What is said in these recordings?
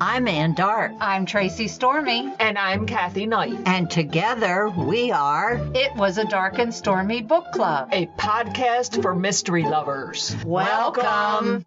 I'm Ann Dart. I'm Tracy Stormy. And I'm Kathy Knight. And together we are It Was a Dark and Stormy Book Club, a podcast for mystery lovers. Welcome.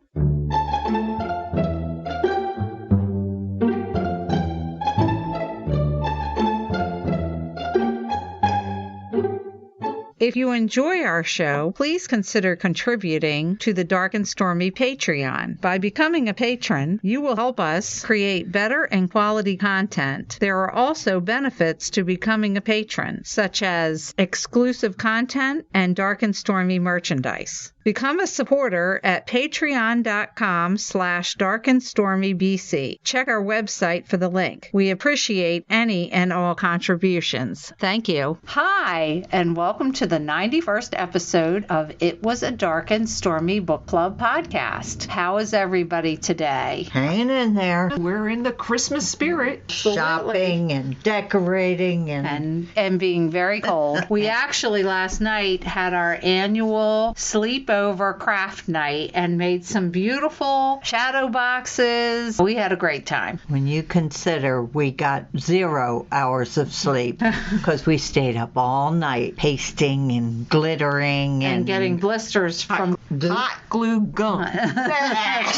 If you enjoy our show, please consider contributing to the Dark and Stormy Patreon. By becoming a patron, you will help us create better and quality content. There are also benefits to becoming a patron, such as exclusive content and Dark and Stormy merchandise. Become a supporter at patreon.com/darkandstormybc. Check our website for the link. We appreciate any and all contributions. Thank you. Hi, and welcome to the 91st episode of It Was a Dark and Stormy Book Club podcast. How is everybody today? hanging in there, We're in the Christmas spirit. shopping and decorating And being very cold. We actually last night had our annual sleepover craft night and made some beautiful shadow boxes. We had a great time. when you consider we got 0 hours of sleep because we stayed up all night pasting and glittering And getting blisters from Hot glue gun.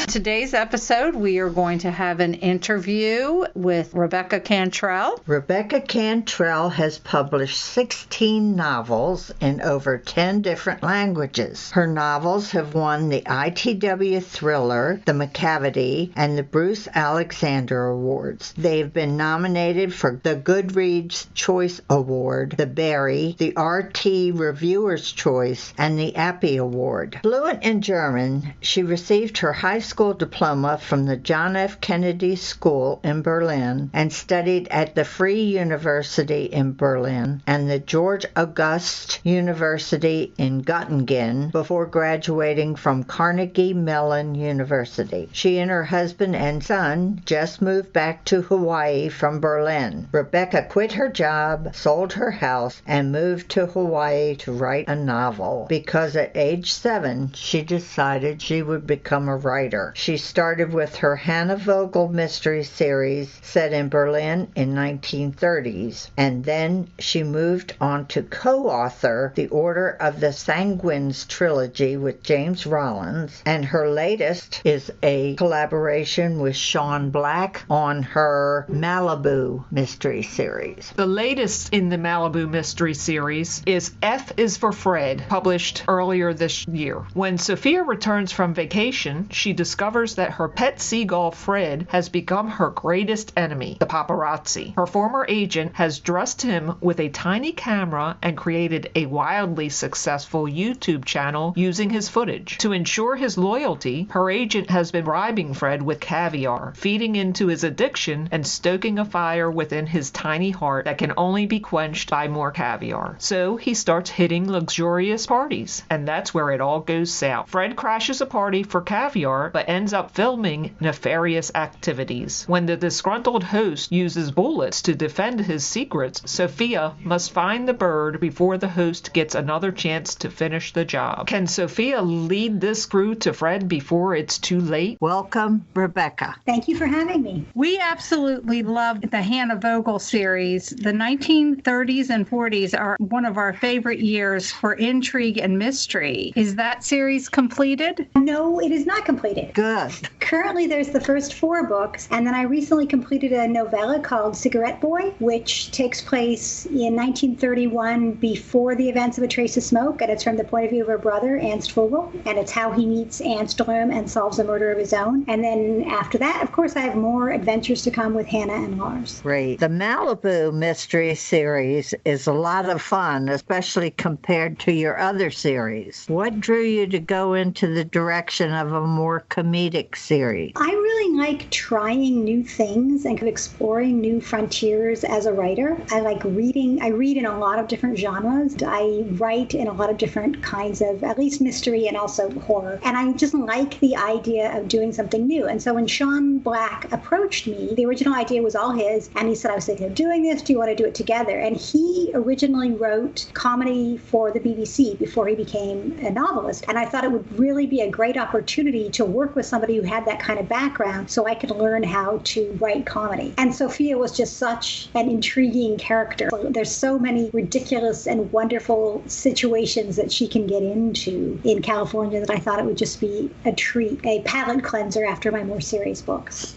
Today's episode, we are going to have an interview with Rebecca Cantrell. Rebecca Cantrell has published 16 novels in over 10 different languages. Her novels have won the ITW Thriller, the Macavity, and the Bruce Alexander Awards. They have been nominated for the GoodReads Choice Award, the Barry, the RT Reviewer's Choice, and the APPY Award. Fluent in German, she received her high school diploma from the John F. Kennedy School in Berlin and studied at the Freie University in Berlin and the Georg August University in Göttingen before graduating from Carnegie Mellon University. She and her husband and son just moved back to Hawaii from Berlin. Rebecca quit her job, sold her house, and moved to Hawaii to write a novel because at age 7, she decided she would become a writer. She started with her Hannah Vogel mystery series set in Berlin in 1930s, and then she moved on to co-author The Order of the Sanguines trilogy with James Rollins, and her latest is a collaboration with Sean Black on her Malibu mystery series. The latest in the Malibu mystery series is F is for Fred, published earlier this year. When Sofia returns from vacation, she discovers that her pet seagull Fred has become her greatest enemy, the paparazzi. Her former agent has dressed him with a tiny camera and created a wildly successful YouTube channel using his footage. To ensure his loyalty, her agent has been bribing Fred with caviar, feeding into his addiction and stoking a fire within his tiny heart that can only be quenched by more caviar. So he starts hitting luxurious parties, and that's where it all goes south. Fred crashes a party for caviar, but ends up filming nefarious activities. When the disgruntled host uses bullets to defend his secrets, Sofia must find the bird before the host gets another chance to finish the job. Can Sofia lead this crew to Fred before it's too late? Welcome, Rebecca. Thank you for having me. We absolutely love the Hannah Vogel series. The 1930s and 40s are one of our favorite years for intrigue and mystery. Is that series completed? No, it is not completed. Good. Currently, there's the first 4 books, and then I recently completed a novella called Cigarette Boy, which takes place in 1931 before the events of A Trace of Smoke, and it's from the point of view of her brother, Ernst Vogel, and it's how he meets Anstrom and solves a murder of his own. And then after that, of course, I have more adventures to come with Hannah and Lars. Great. The Malibu mystery series is a lot of fun, especially compared to your other series. What drew you to go into the direction of a more comedic series? I really like trying new things and exploring new frontiers as a writer. I like reading. I read in a lot of different genres. I write in a lot of different kinds of, at least suspense, mystery, and also horror. And I just like the idea of doing something new. And so when Sean Black approached me, the original idea was all his, and he said, I was thinking of doing this. Do you want to do it together? And he originally wrote comedy for the BBC before he became a novelist. And I thought it would really be a great opportunity to work with somebody who had that kind of background so I could learn how to write comedy. And Sofia was just such an intriguing character. There's so many ridiculous and wonderful situations that she can get into in California that I thought it would just be a treat, a palate cleanser after my more serious books.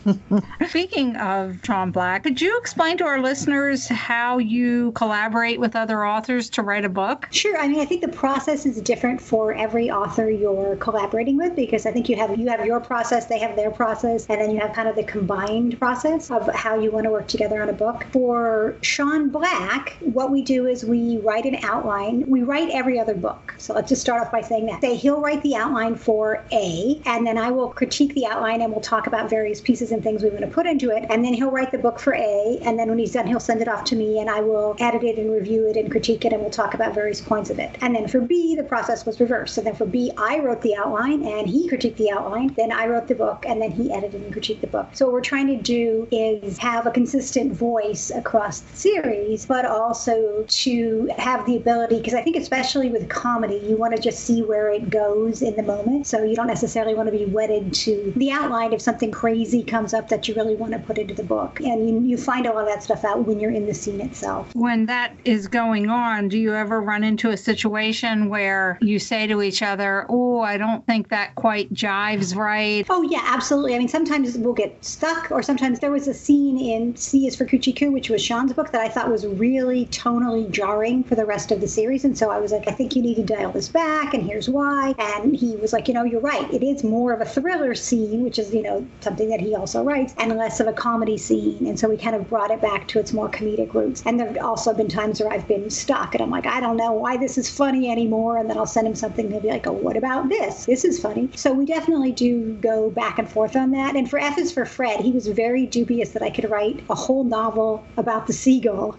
Speaking of Sean Black, could you explain to our listeners how you collaborate with other authors to write a book? Sure. I mean, I think the process is different for every author you're collaborating with, because I think you have your process, they have their process, and then you have kind of the combined process of how you want to work together on a book. For Sean Black, what we do is we write an outline. We write every other book. So let's just start off by saying that. He'll write the outline for A, and then I will critique the outline and we'll talk about various pieces and things we want to put into it. And then he'll write the book for A, and then when he's done, he'll send it off to me and I will edit it and review it and critique it, and we'll talk about various points of it. And then for B, the process was reversed. So then for B, I wrote the outline and he critiqued the outline. Then I wrote the book and then he edited and critiqued the book. So what we're trying to do is have a consistent voice across the series, but also to have the ability, because I think especially with comedy, you want to just see where it goes in the moment. So you don't necessarily want to be wedded to the outline if something crazy comes up that you really want to put into the book. And you find all of that stuff out when you're in the scene itself. When that is going on, do you ever run into a situation where you say to each other, oh, I don't think that quite jives right? Oh, yeah, absolutely. I mean, sometimes we'll get stuck, or sometimes there was a scene in C is for Coochie Coo, which was Sean's book, that I thought was really tonally jarring for the rest of the series. And so I was like, I think you need to dial this back, and here's why. And he was like, you're right. It is more of a thriller scene, which is, something that he also writes, and less of a comedy scene. And so we kind of brought it back to its more comedic roots. And there have also been times where I've been stuck, and I'm like, I don't know why this is funny anymore. And then I'll send him something, and he'll be like, oh, what about this? This is funny. So we definitely do go back and forth on that. And for F is for Fred, he was very dubious that I could write a whole novel about the seagull.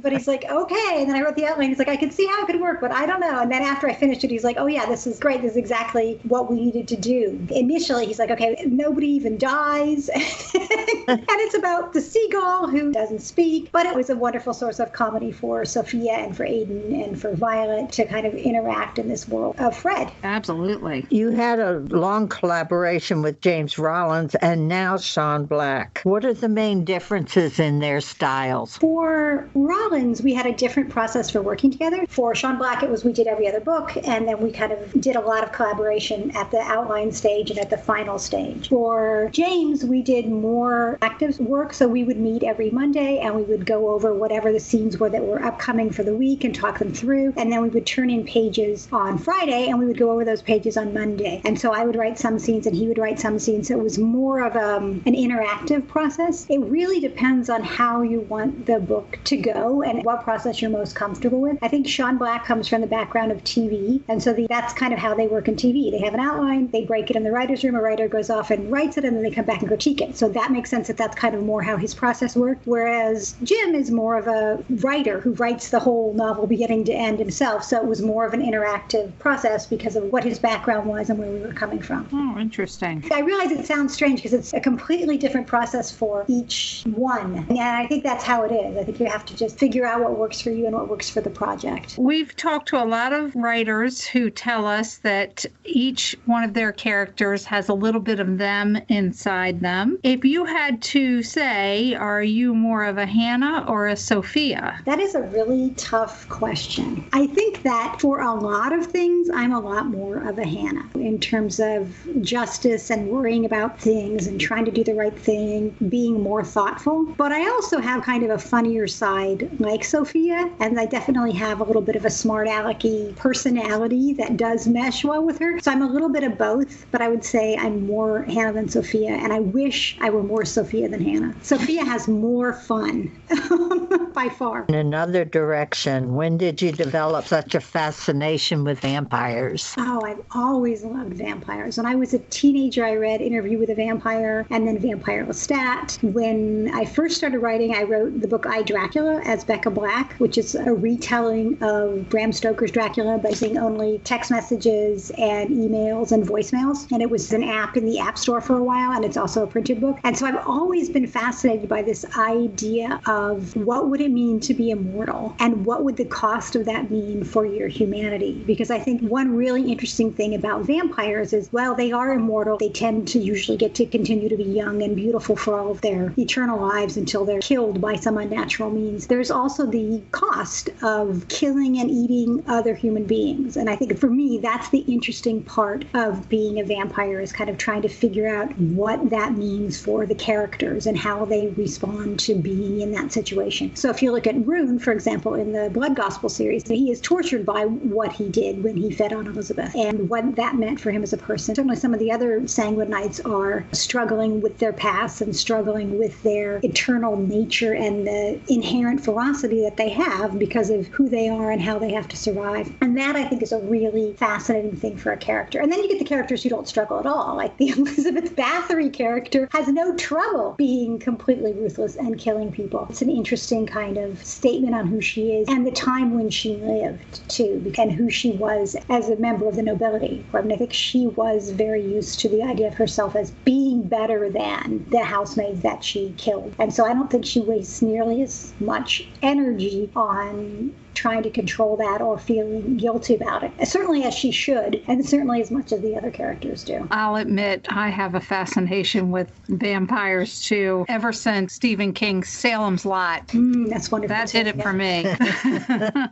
But he's like, okay. And then I wrote the outline. He's like, I could see how it could work, but I don't know. And then after I finished it, he's like, oh, yeah, this is great. This is exactly what we needed to do. Initially, he's like, okay, nobody even dies. And it's about the seagull who doesn't speak. But it was a wonderful source of comedy for Sophia and for Aiden and for Violet to kind of interact in this world of Fred. Absolutely. You had a long collaboration with James Rollins and now Sean Black. What are the main differences in their styles? For Rollins, we had a different process for working together. For Sean Black, it was we did every other book, and then we kind of did a lot of collaboration at the outline stage and at the final stage. For James, we did more active work, so we would meet every Monday and we would go over whatever the scenes were that were upcoming for the week and talk them through, and then we would turn in pages on Friday and we would go over those pages on Monday. And so I would write some scenes and he would write some scenes, so it was more of an interactive process. It really depends on how you want the book to go and what process you're most comfortable with. I think Sean Black comes from the background of TV, and so that's kind of how they work in TV. They have an outline, they break it in the writer's room, a writer goes off and writes it, and then they come back and critique it. So that makes sense that that's kind of more how his process worked, whereas Jim is more of a writer who writes the whole novel beginning to end himself, so it was more of an interactive process because of what his background was and where we were coming from. Oh, interesting. I realize it sounds strange because it's a completely different process for each one, and I think that's how it is. I think you have to just figure out what works for you and what works for the project. We've talked to a lot of writers who tell us that each one of their characters has a little bit of them inside them. If you had to say, are you more of a Hannah or a Sophia? That is a really tough question. I think that for a lot of things, I'm a lot more of a Hannah in terms of justice and worrying about things and trying to do the right thing, being more thoughtful. But I also have kind of a funnier side like Sophia, and I definitely have a little bit of a smart alecky personality that does mesh well with her. So I'm a little bit of both, but I would say I'm more Hannah than Sophia, and I wish I were more Sophia than Hannah. Sophia has more fun. by far. In another direction, when did you develop such a fascination with vampires? Oh, I've always loved vampires. When I was a teenager, I read Interview with a Vampire and then Vampire Lestat. When I first started writing, I wrote the book I, Dracula as Becca Black, which is a retelling of Bram Stoker's Dracula by using only text messages and emails and voicemails. And it was an app in the App Store for a while, and it's also a printed book. And so I've always been fascinated by this idea of what would it mean to be immortal and what would the cost of that mean for your humanity. Because I think one really interesting thing about vampires is, well, they are immortal. They tend to usually get to continue to be young and beautiful for all of their eternal lives until they're killed by some unnatural means. There's also the cost of killing and eating other human beings. And I think for me, that's the interesting part of being a vampire, is kind of trying to figure out what that means for the characters and how they respond to being in that situation. So if you look at Rune, for example, in the Blood Gospel series, he is tortured by what he did when he fed on Elizabeth and what that meant for him as a person. Certainly some of the other Sanguine Knights are struggling with their past and struggling with their eternal nature and the inherent ferocity that they have because of who they are and how they have to survive. And that, I think, is a really fascinating thing for a character. And then you get the characters who don't struggle at all. Like the Elizabeth Bathory character has no trouble being completely ruthless and killing people. It's an interesting kind of statement on who she is and the time when she lived, too, and who she was as a member of the nobility. I mean, I think she was very used to the idea of herself as being better than the housemaids that she killed. And so I don't think she wastes nearly as much energy on trying to control that or feeling guilty about it, certainly as she should, and certainly as much as the other characters do. I'll admit I have a fascination with vampires too, ever since Stephen King's Salem's Lot. That's wonderful. That did it for me.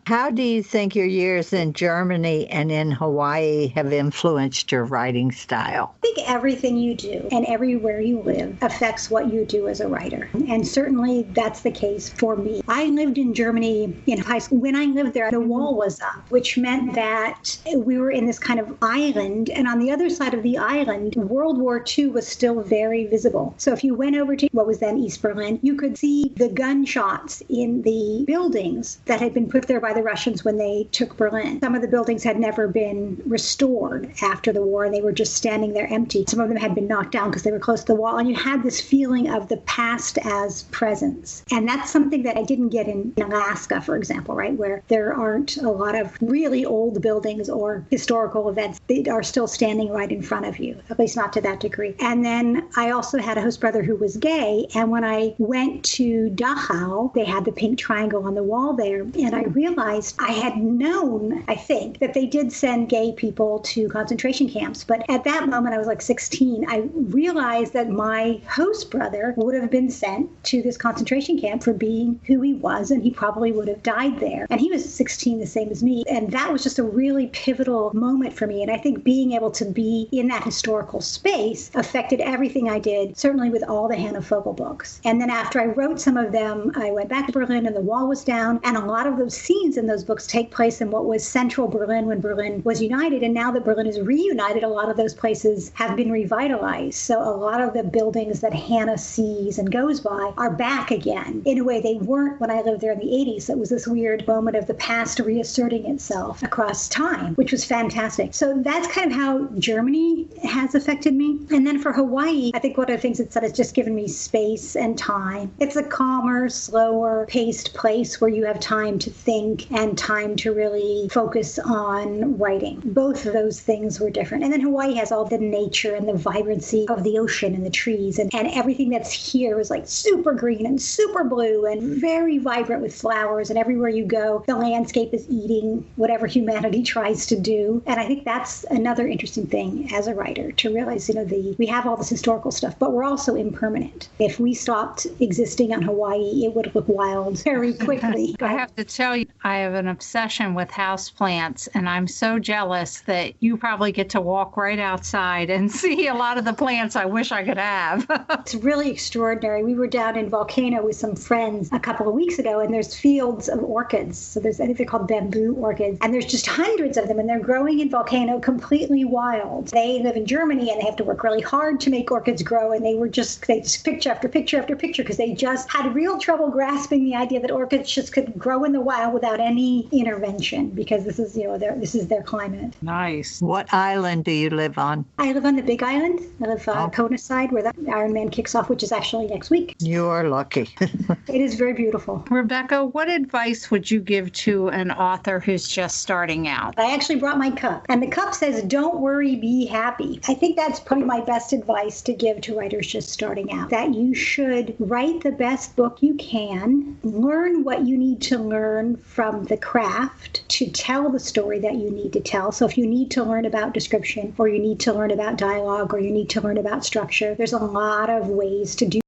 How do you think your years in Germany and in Hawaii have influenced your writing style? I think everything you do and everywhere you live affects what you do as a writer. And certainly that's the case for me. I lived in Germany in high school. When I lived there, the wall was up, which meant that we were in this kind of island. And on the other side of the island, World War II was still very visible. So if you went over to what was then East Berlin, you could see the gunshots in the buildings that had been put there by the Russians when they took Berlin. Some of the buildings had never been restored after the war. They were just standing there empty. Some of them had been knocked down because they were close to the wall. And you had this feeling of the past as presence. And that's something that I didn't get in Alaska, for example, right? Where there aren't a lot of really old buildings or historical events that are still standing right in front of you, at least not to that degree. And then I also had a host brother who was gay. And when I went to Dachau, they had the pink triangle on the wall there. And I realized I had known, I think, that they did send gay people to concentration camps. But at that moment, I was like 16, I realized that my host brother would have been sent to this concentration camp for being who he was, and he probably would have died there. And he was 16, the same as me. And that was just a really pivotal moment for me. And I think being able to be in that historical space affected everything I did, certainly with all the Hannah Fogel books. And then after I wrote some of them, I went back to Berlin and the wall was down. And a lot of those scenes in those books take place in what was central Berlin when Berlin was united. And now that Berlin is reunited, a lot of those places have been revitalized. So a lot of the buildings that Hannah sees and goes by are back again in a way they weren't when I lived there in the 80s. It was this weird moment of the past reasserting itself across time, which was fantastic. So that's kind of how Germany has affected me. And then for Hawaii, I think one of the things it said is just given me space and time. It's a calmer, slower paced place where you have time to think and time to really focus on writing. Both of those things were different. And then Hawaii has all the nature and the vibrancy of the ocean and the trees, and everything that's here was like super green and super blue and very vibrant with flowers, and everywhere you go, the landscape is eating whatever humanity tries to do. And I think that's another interesting thing as a writer, to realize, we have all this historical stuff, but we're also impermanent. If we stopped existing on Hawaii, it would look wild very quickly. I have to tell you, I have an obsession with houseplants, and I'm so jealous that you probably get to walk right outside and see a lot of the plants I wish I could have. It's really extraordinary. We were down in Volcano with some friends a couple of weeks ago, and there's fields of orchids. So I think they're called bamboo orchids, and there's just hundreds of them, and they're growing in Volcano completely wild. They live in Germany, and they have to work really hard to make orchids grow, and they just picture after picture after picture, because they just had real trouble grasping the idea that orchids just could grow in the wild without any intervention, because this is their climate. Nice. What island do you live on? I live on the Big Island. I live Kona side, where the Ironman kicks off, which is actually next week. You're lucky. It is very beautiful. Rebecca, what advice would you give to an author who's just starting out? I actually brought my cup, and the cup says, "Don't worry, be happy." I think that's probably my best advice to give to writers just starting out, that you should write the best book you can, learn what you need to learn from the craft to tell the story that you need to tell. So if you need to learn about description, or you need to learn about dialogue, or you need to learn about structure, there's a lot of ways to do